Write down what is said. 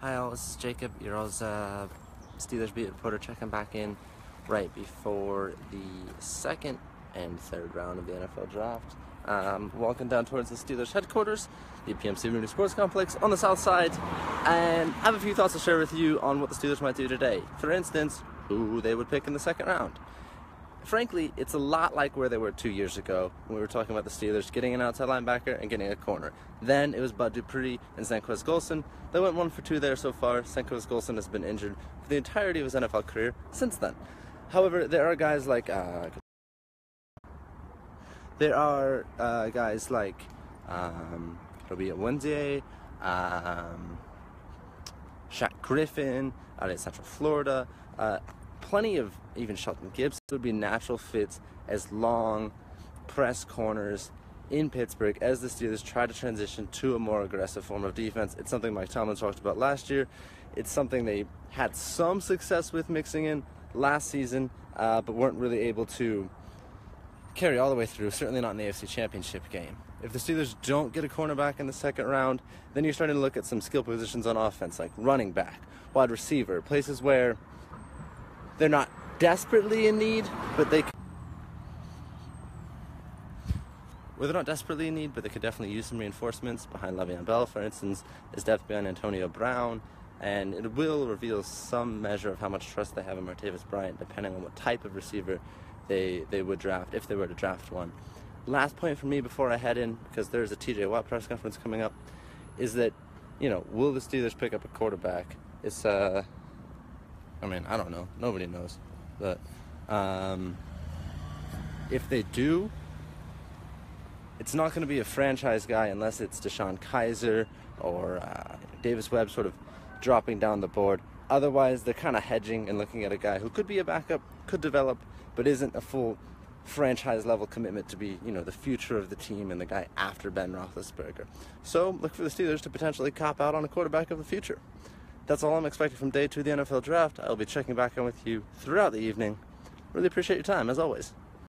Hi all, this is Jacob, your all's Steelers beat reporter, checking back in right before the second and third round of the NFL draft. Walking down towards the Steelers headquarters, the PMC Rooney Sports Complex on the south side, and have a few thoughts to share with you on what the Steelers might do today. For instance, who they would pick in the second round. Frankly, it's a lot like where they were 2 years ago when we were talking about the Steelers getting an outside linebacker and getting a corner. Then it was Bud Dupree and Senquez Golson. They went 1 for 2 there so far. Senquez Golson has been injured for the entirety of his NFL career since then. However, there are guys like Robbie Wendier, Shaq Griffin out in Central Florida. Plenty of even Shelton Gibbs would be natural fits as long press corners in Pittsburgh as the Steelers try to transition to a more aggressive form of defense. It's something Mike Tomlin talked about last year. It's something they had some success with mixing in last season, but weren't really able to carry all the way through, certainly not in the AFC Championship game. If the Steelers don't get a cornerback in the second round, then you're starting to look at some skill positions on offense, like running back, wide receiver, places where they're not desperately in need, but they could definitely use some reinforcements behind Le'Veon Bell, for instance, is depth behind Antonio Brown, and it will reveal some measure of how much trust they have in Martavis Bryant, depending on what type of receiver they would draft, if they were to draft one. Last point for me before I head in, because there's a TJ Watt press conference coming up, is that, will the Steelers pick up a quarterback? It's, I don't know. Nobody knows. But if they do, it's not going to be a franchise guy unless it's Deshaun Kaiser or Davis Webb sort of dropping down the board. Otherwise, they're kind of hedging and looking at a guy who could be a backup, could develop, but isn't a full franchise-level commitment to be, the future of the team and the guy after Ben Roethlisberger. So look for the Steelers to potentially cop out on a quarterback of the future. That's all I'm expecting from day 2 of the NFL draft. I'll be checking back in with you throughout the evening. Really appreciate your time, as always.